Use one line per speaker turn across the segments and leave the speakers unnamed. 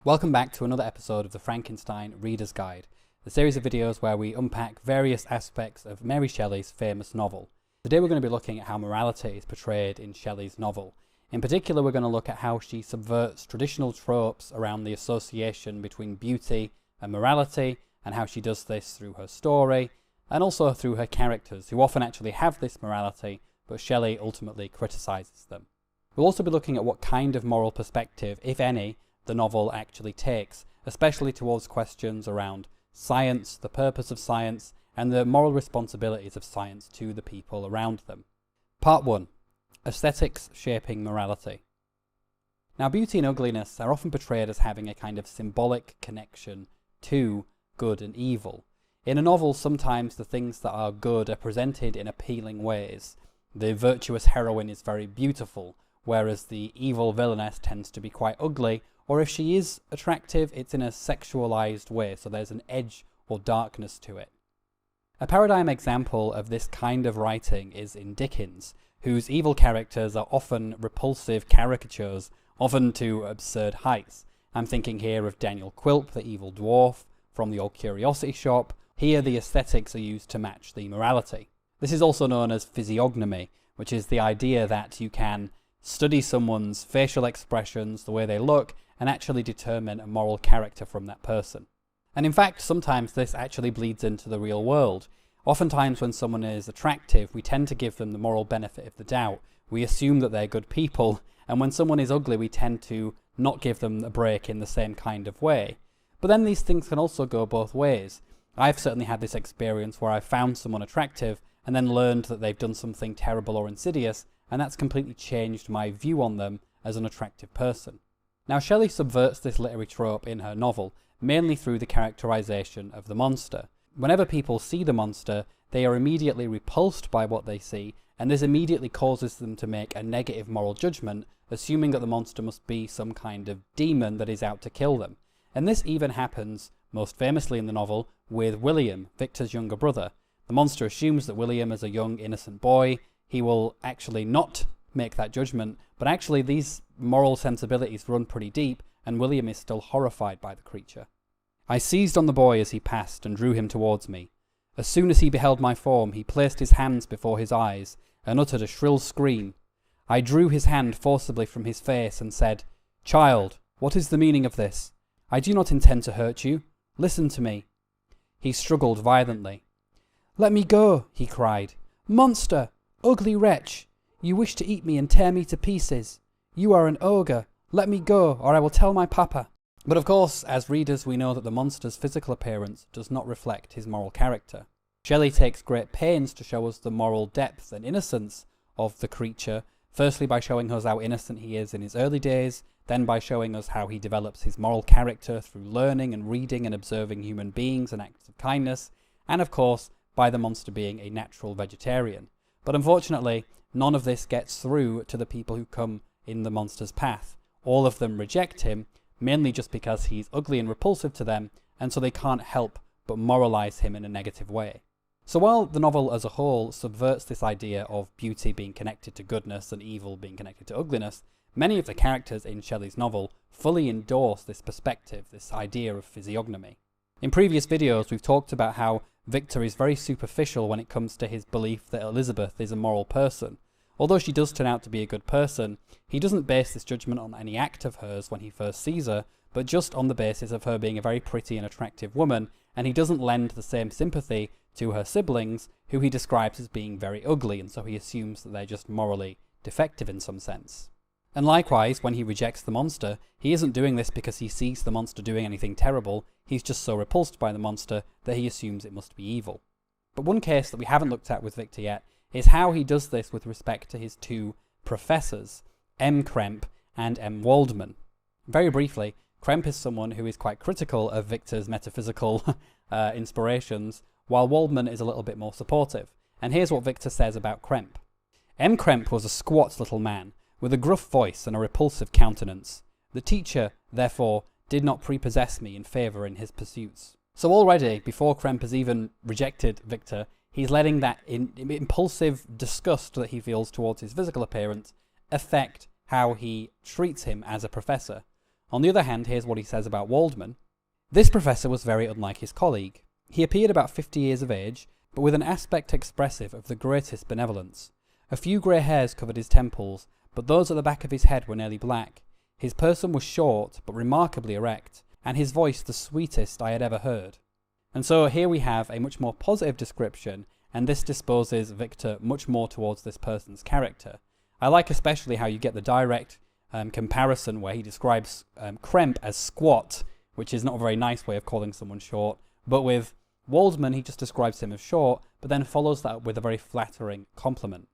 Welcome back to another episode of the Frankenstein Reader's Guide, the series of videos where we unpack various aspects of Mary Shelley's famous novel. Today we're going to be looking at how morality is portrayed in Shelley's novel. In particular, we're going to look at how she subverts traditional tropes around the association between beauty and morality, and how she does this through her story, and also through her characters, who often actually have this morality, but Shelley ultimately criticises them. We'll also be looking at what kind of moral perspective, if any, the novel actually takes, especially towards questions around science, the purpose of science, and the moral responsibilities of science to the people around them. Part 1. Aesthetics shaping morality. Now, beauty and ugliness are often portrayed as having a kind of symbolic connection to good and evil. In a novel, sometimes the things that are good are presented in appealing ways. The virtuous heroine is very beautiful, whereas the evil villainess tends to be quite ugly, or if she is attractive, it's in a sexualized way, so there's an edge or darkness to it. A paradigm example of this kind of writing is in Dickens, whose evil characters are often repulsive caricatures, often to absurd heights. I'm thinking here of Daniel Quilp, the evil dwarf, from the Old Curiosity Shop. Here the aesthetics are used to match the morality. This is also known as physiognomy, which is the idea that you can study someone's facial expressions, the way they look, and actually determine a moral character from that person. And in fact, sometimes this actually bleeds into the real world. Oftentimes when someone is attractive, we tend to give them the moral benefit of the doubt. We assume that they're good people, and when someone is ugly, we tend to not give them a break in the same kind of way. But then these things can also go both ways. I've certainly had this experience where I've found someone attractive and then learned that they've done something terrible or insidious, and that's completely changed my view on them as an attractive person. Now, Shelley subverts this literary trope in her novel, mainly through the characterization of the monster. Whenever people see the monster, they are immediately repulsed by what they see, and this immediately causes them to make a negative moral judgment, assuming that the monster must be some kind of demon that is out to kill them. And this even happens, most famously in the novel, with William, Victor's younger brother. The monster assumes that William is a young, innocent boy. He will actually not make that judgment, but actually these moral sensibilities run pretty deep, and William is still horrified by the creature. I seized on the boy as he passed and drew him towards me. As soon as he beheld my form, he placed his hands before his eyes and uttered a shrill scream. I drew his hand forcibly from his face and said, "Child, what is the meaning of this? I do not intend to hurt you. Listen to me." He struggled violently. "Let me go," he cried. "Monster! Ugly wretch! You wish to eat me and tear me to pieces. You are an ogre. Let me go, or I will tell my papa." But of course, as readers, we know that the monster's physical appearance does not reflect his moral character. Shelley takes great pains to show us the moral depth and innocence of the creature, firstly by showing us how innocent he is in his early days, then by showing us how he develops his moral character through learning and reading and observing human beings and acts of kindness, and of course, by the monster being a natural vegetarian. But unfortunately, none of this gets through to the people who come in the monster's path. All of them reject him, mainly just because he's ugly and repulsive to them, and so they can't help but moralize him in a negative way. So while the novel as a whole subverts this idea of beauty being connected to goodness and evil being connected to ugliness, many of the characters in Shelley's novel fully endorse this perspective, this idea of physiognomy. In previous videos, we've talked about how Victor is very superficial when it comes to his belief that Elizabeth is a moral person. Although she does turn out to be a good person, he doesn't base this judgment on any act of hers when he first sees her, but just on the basis of her being a very pretty and attractive woman, and he doesn't lend the same sympathy to her siblings, who he describes as being very ugly, and so he assumes that they're just morally defective in some sense. And likewise, when he rejects the monster, he isn't doing this because he sees the monster doing anything terrible, he's just so repulsed by the monster that he assumes it must be evil. But one case that we haven't looked at with Victor yet is how he does this with respect to his two professors, M. Krempe and M. Waldman. Very briefly, Krempe is someone who is quite critical of Victor's metaphysical inspirations, while Waldman is a little bit more supportive. And here's what Victor says about Krempe. M. Krempe was a squat little man, with a gruff voice and a repulsive countenance. The teacher, therefore, did not prepossess me in favour in his pursuits. So already, before Krempe has even rejected Victor, he's letting that impulsive disgust that he feels towards his physical appearance affect how he treats him as a professor. On the other hand, here's what he says about Waldman. This professor was very unlike his colleague. He appeared about 50 years of age, but with an aspect expressive of the greatest benevolence. A few grey hairs covered his temples, but those at the back of his head were nearly black. His person was short, but remarkably erect, and his voice the sweetest I had ever heard. And so here we have a much more positive description, and this disposes Victor much more towards this person's character. I like especially how you get the direct comparison where he describes Kremp as squat, which is not a very nice way of calling someone short, but with Waldman he just describes him as short, but then follows that up with a very flattering compliment.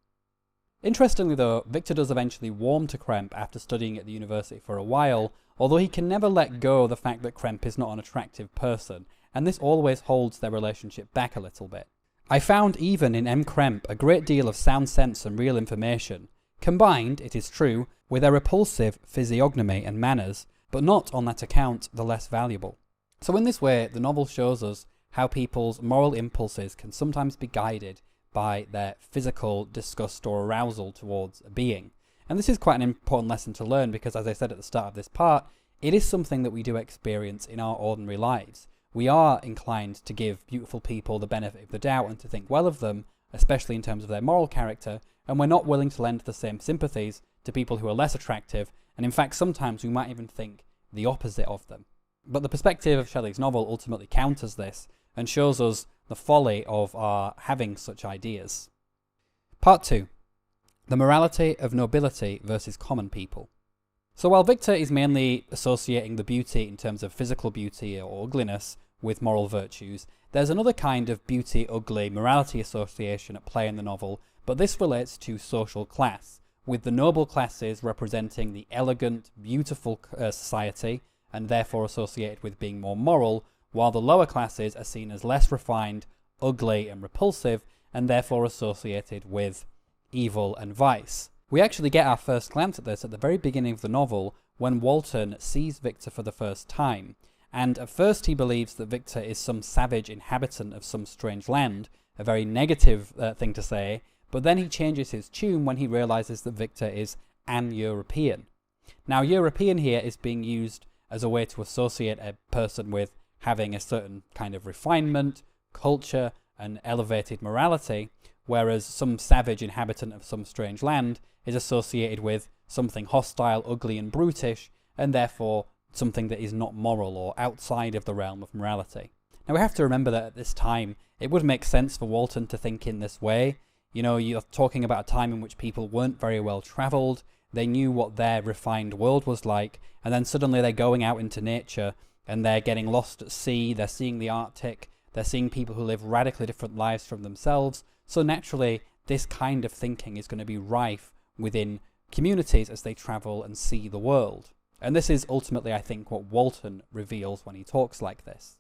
Interestingly though, Victor does eventually warm to Kremp after studying at the university for a while, although he can never let go of the fact that Kremp is not an attractive person, and this always holds their relationship back a little bit. I found even in M. Kremp a great deal of sound sense and real information, combined, it is true, with a repulsive physiognomy and manners, but not on that account the less valuable. So in this way, the novel shows us how people's moral impulses can sometimes be guided by their physical disgust or arousal towards a being. And this is quite an important lesson to learn because, as I said at the start of this part, it is something that we do experience in our ordinary lives. We are inclined to give beautiful people the benefit of the doubt and to think well of them, especially in terms of their moral character, and we're not willing to lend the same sympathies to people who are less attractive, and in fact sometimes we might even think the opposite of them. But the perspective of Shelley's novel ultimately counters this and shows us the folly of our having such ideas. Part 2. The morality of nobility versus common people. So while Victor is mainly associating the beauty in terms of physical beauty or ugliness with moral virtues, there's another kind of beauty-ugly morality association at play in the novel, but this relates to social class, with the noble classes representing the elegant, beautiful society, and therefore associated with being more moral, while the lower classes are seen as less refined, ugly and repulsive, and therefore associated with evil and vice. We actually get our first glance at this at the very beginning of the novel when Walton sees Victor for the first time, and at first he believes that Victor is some savage inhabitant of some strange land, a very negative thing to say, but then he changes his tune when he realises that Victor is an European. Now European here is being used as a way to associate a person with having a certain kind of refinement, culture and elevated morality, whereas some savage inhabitant of some strange land is associated with something hostile, ugly and brutish, and therefore something that is not moral or outside of the realm of morality. Now we have to remember that at this time it would make sense for Walton to think in this way. You know, you're talking about a time in which people weren't very well travelled, they knew what their refined world was like, and then suddenly they're going out into nature and they're getting lost at sea, they're seeing the Arctic, they're seeing people who live radically different lives from themselves, so naturally this kind of thinking is going to be rife within communities as they travel and see the world. And this is ultimately, I think, what Walton reveals when he talks like this.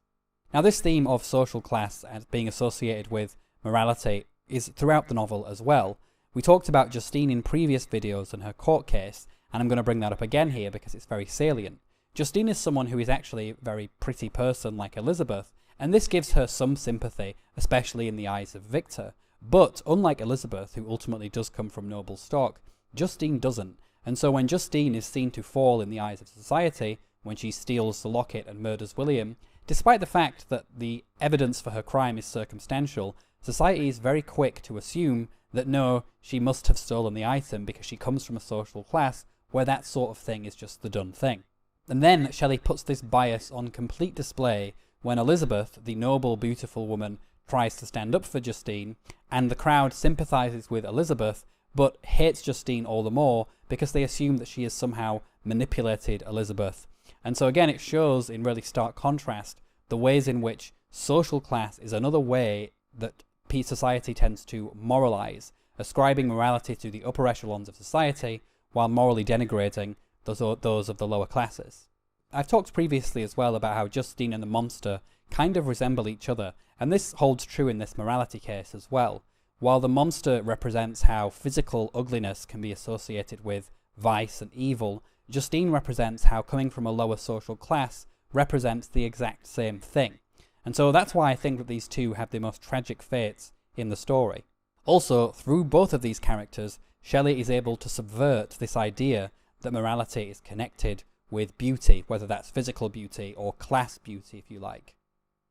Now this theme of social class as being associated with morality is throughout the novel as well. We talked about Justine in previous videos and her court case, and I'm going to bring that up again here because it's very salient. Justine is someone who is actually a very pretty person like Elizabeth, and this gives her some sympathy, especially in the eyes of Victor. But unlike Elizabeth, who ultimately does come from noble stock, Justine doesn't. And so when Justine is seen to fall in the eyes of society, when she steals the locket and murders William, despite the fact that the evidence for her crime is circumstantial, society is very quick to assume that no, she must have stolen the item because she comes from a social class where that sort of thing is just the done thing. And then Shelley puts this bias on complete display when Elizabeth, the noble, beautiful woman, tries to stand up for Justine, and the crowd sympathises with Elizabeth, but hates Justine all the more because they assume that she has somehow manipulated Elizabeth. And so again, it shows in really stark contrast the ways in which social class is another way that society tends to moralise, ascribing morality to the upper echelons of society while morally denigrating those of the lower classes. I've talked previously as well about how Justine and the monster kind of resemble each other, and this holds true in this morality case as well. While the monster represents how physical ugliness can be associated with vice and evil, Justine represents how coming from a lower social class represents the exact same thing. And so that's why I think that these two have the most tragic fates in the story. Also, through both of these characters, Shelley is able to subvert this idea that morality is connected with beauty, whether that's physical beauty or class beauty, if you like.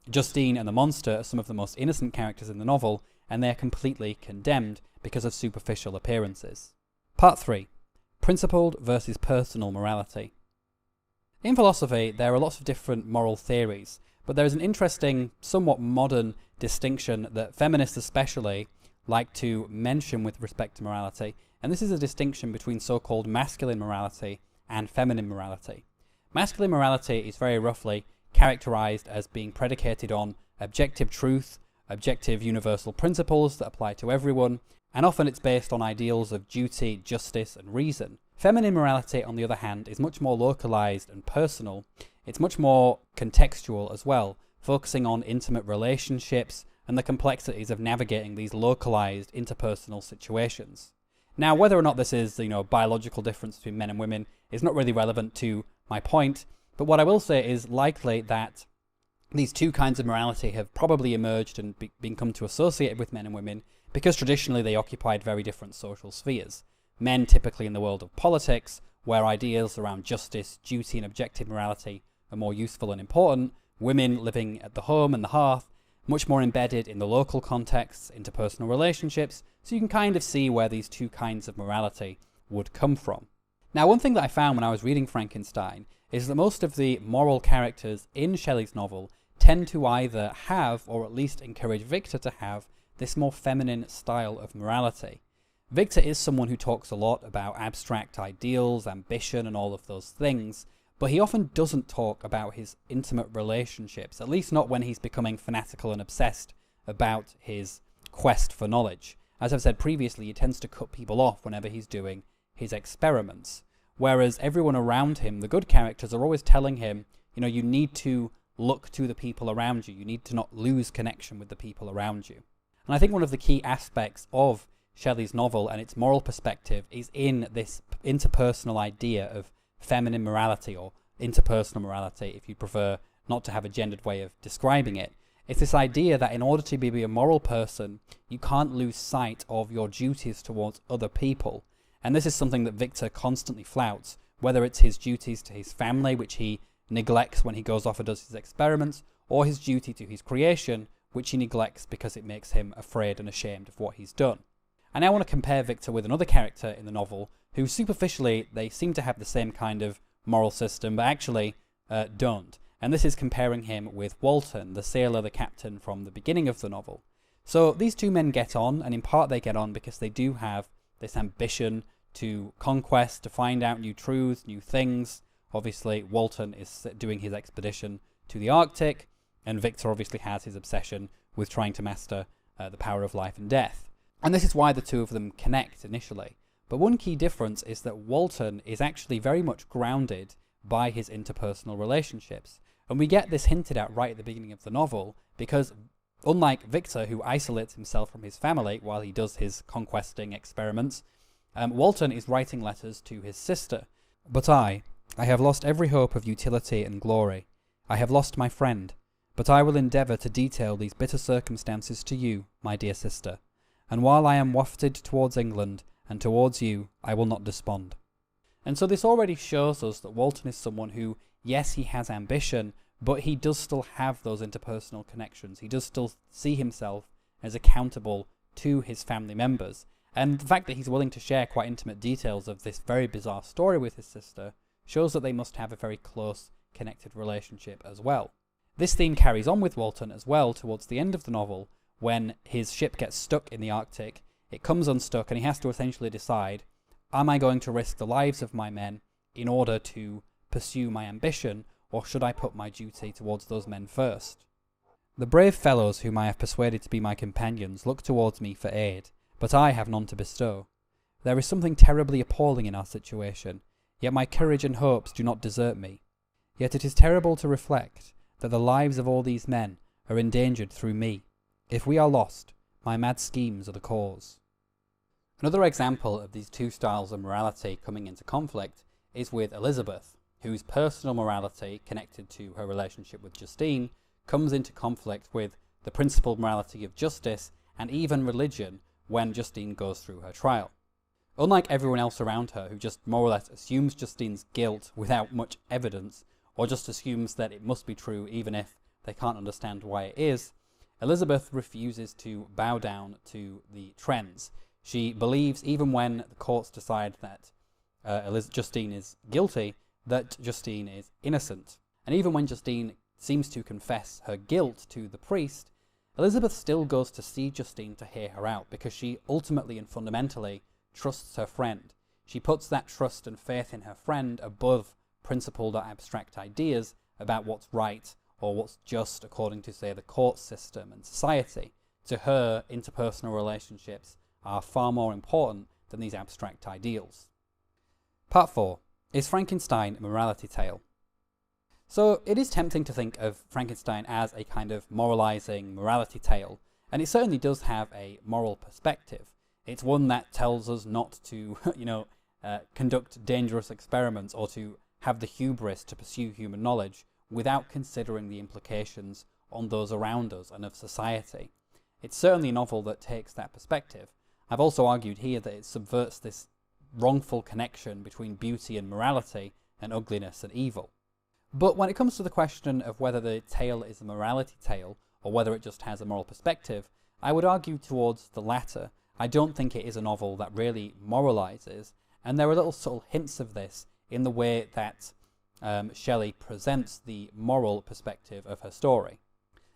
Justine and the monster are some of the most innocent characters in the novel, and they are completely condemned because of superficial appearances. Part 3. Principled versus personal morality. In philosophy, there are lots of different moral theories, but there is an interesting, somewhat modern distinction that feminists especially like to mention with respect to morality, and this is a distinction between so-called masculine morality and feminine morality. Masculine morality is very roughly characterized as being predicated on objective truth, objective universal principles that apply to everyone, and often it's based on ideals of duty, justice, and reason. Feminine morality, on the other hand, is much more localized and personal. It's much more contextual as well, focusing on intimate relationships and the complexities of navigating these localized interpersonal situations. Now, whether or not this is, a biological difference between men and women is not really relevant to my point, but what I will say is likely that these two kinds of morality have probably emerged and become to associated with men and women because traditionally they occupied very different social spheres. Men typically in the world of politics, where ideas around justice, duty, and objective morality are more useful and important. Women living at the home and the hearth, much more embedded in the local contexts, interpersonal relationships, so you can kind of see where these two kinds of morality would come from. Now, one thing that I found when I was reading Frankenstein is that most of the moral characters in Shelley's novel tend to either have, or at least encourage Victor to have, this more feminine style of morality. Victor is someone who talks a lot about abstract ideals, ambition, and all of those things, but he often doesn't talk about his intimate relationships, at least not when he's becoming fanatical and obsessed about his quest for knowledge. As I've said previously, he tends to cut people off whenever he's doing his experiments, whereas everyone around him, the good characters, are always telling him, you need to look to the people around you. You need to not lose connection with the people around you. And I think one of the key aspects of Shelley's novel and its moral perspective is in this interpersonal idea of feminine morality, or interpersonal morality if you prefer not to have a gendered way of describing it. It's this idea that in order to be a moral person, you can't lose sight of your duties towards other people. And this is something that Victor constantly flouts, whether it's his duties to his family, which he neglects when he goes off and does his experiments, or his duty to his creation, which he neglects because it makes him afraid and ashamed of what he's done. And I want to compare Victor with another character in the novel who superficially they seem to have the same kind of moral system, but actually don't. And this is comparing him with Walton, the sailor, the captain from the beginning of the novel. So these two men get on, and in part they get on because they do have this ambition to conquest, to find out new truths, new things. Obviously, Walton is doing his expedition to the Arctic, and Victor obviously has his obsession with trying to master the power of life and death. And this is why the two of them connect initially. But one key difference is that Walton is actually very much grounded by his interpersonal relationships. And we get this hinted at right at the beginning of the novel, because unlike Victor, who isolates himself from his family while he does his conquesting experiments, Walton is writing letters to his sister. But I have lost every hope of utility and glory. I have lost my friend, but I will endeavour to detail these bitter circumstances to you, my dear sister. And while I am wafted towards England, and towards you, I will not despond. And so this already shows us that Walton is someone who, yes, he has ambition, but he does still have those interpersonal connections. He does still see himself as accountable to his family members. And the fact that he's willing to share quite intimate details of this very bizarre story with his sister shows that they must have a very close, connected relationship as well. This theme carries on with Walton as well towards the end of the novel, when his ship gets stuck in the Arctic. It comes unstuck and he has to essentially decide, am I going to risk the lives of my men in order to pursue my ambition, or should I put my duty towards those men first? The brave fellows whom I have persuaded to be my companions look towards me for aid, but I have none to bestow. There is something terribly appalling in our situation, yet my courage and hopes do not desert me. Yet it is terrible to reflect that the lives of all these men are endangered through me. If we are lost, my mad schemes are the cause. Another example of these two styles of morality coming into conflict is with Elizabeth, whose personal morality connected to her relationship with Justine comes into conflict with the principled morality of justice and even religion when Justine goes through her trial. Unlike everyone else around her, who just more or less assumes Justine's guilt without much evidence, or just assumes that it must be true even if they can't understand why it is, Elizabeth refuses to bow down to the trends. She believes, even when the courts decide that Justine is guilty, that Justine is innocent. And even when Justine seems to confess her guilt to the priest, Elizabeth still goes to see Justine to hear her out, because she ultimately and fundamentally trusts her friend. She puts that trust and faith in her friend above principled or abstract ideas about what's right or what's just according to, say, the court system and society. To her, interpersonal relationships are far more important than these abstract ideals. Part 4. Is Frankenstein a morality tale? So it is tempting to think of Frankenstein as a kind of moralizing morality tale, and it certainly does have a moral perspective. It's one that tells us not to, conduct dangerous experiments or to have the hubris to pursue human knowledge without considering the implications on those around us and of society. It's certainly a novel that takes that perspective. I've also argued here that it subverts this wrongful connection between beauty and morality and ugliness and evil. But when it comes to the question of whether the tale is a morality tale or whether it just has a moral perspective, I would argue towards the latter. I don't think it is a novel that really moralizes, and there are little subtle hints of this in the way that Shelley presents the moral perspective of her story.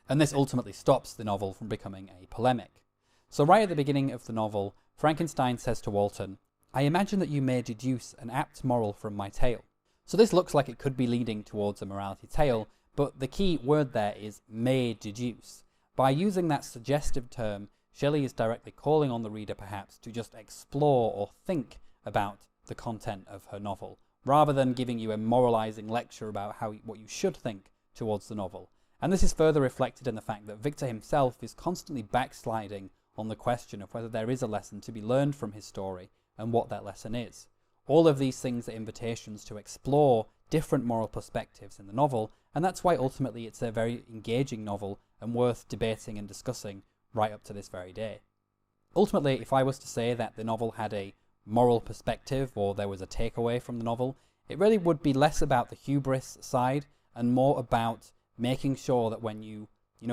And this ultimately stops the novel from becoming a polemic. So right at the beginning of the novel, Frankenstein says to Walton, "I imagine that you may deduce an apt moral from my tale." So this looks like it could be leading towards a morality tale, but the key word there is may deduce. By using that suggestive term, Shelley is directly calling on the reader perhaps to just explore or think about the content of her novel, rather than giving you a moralizing lecture about what you should think towards the novel. And this is further reflected in the fact that Victor himself is constantly backsliding on the question of whether there is a lesson to be learned from his story and what that lesson is. All of these things are invitations to explore different moral perspectives in the novel, and that's why ultimately it's a very engaging novel and worth debating and discussing right up to this very day. Ultimately, if I was to say that the novel had a moral perspective or there was a takeaway from the novel, it really would be less about the hubris side and more about making sure that when you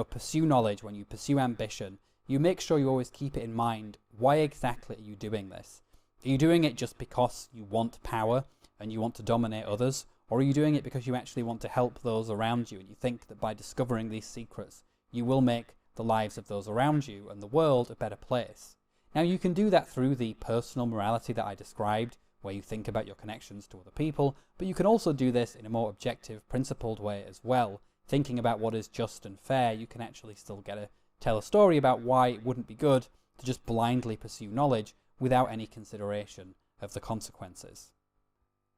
pursue knowledge, when you pursue ambition, you make sure you always keep it in mind, why exactly are you doing this? Are you doing it just because you want power and you want to dominate others? Or are you doing it because you actually want to help those around you and you think that by discovering these secrets, you will make the lives of those around you and the world a better place? Now, you can do that through the personal morality that I described, where you think about your connections to other people, but you can also do this in a more objective, principled way as well. Thinking about what is just and fair, you can actually still tell a story about why it wouldn't be good to just blindly pursue knowledge without any consideration of the consequences.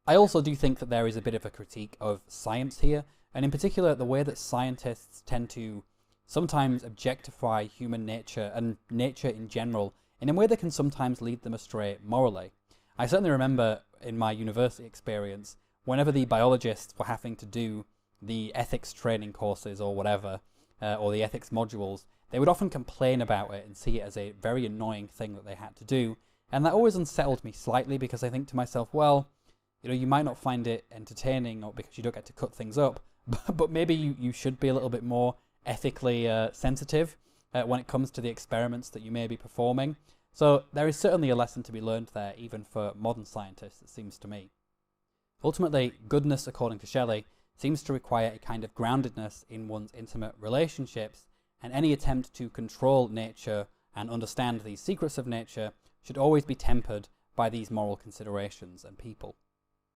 I also do think that there is a bit of a critique of science here, and in particular the way that scientists tend to sometimes objectify human nature and nature in general in a way that can sometimes lead them astray morally. I certainly remember in my university experience, whenever the biologists were having to do the ethics training courses or whatever, or the ethics modules, they would often complain about it and see it as a very annoying thing that they had to do. And that always unsettled me slightly, because I think to myself, well, you might not find it entertaining or because you don't get to cut things up, but maybe you should be a little bit more ethically sensitive when it comes to the experiments that you may be performing. So there is certainly a lesson to be learned there, even for modern scientists, it seems to me. Ultimately, goodness, according to Shelley, seems to require a kind of groundedness in one's intimate relationships, and any attempt to control nature and understand the secrets of nature should always be tempered by these moral considerations and people.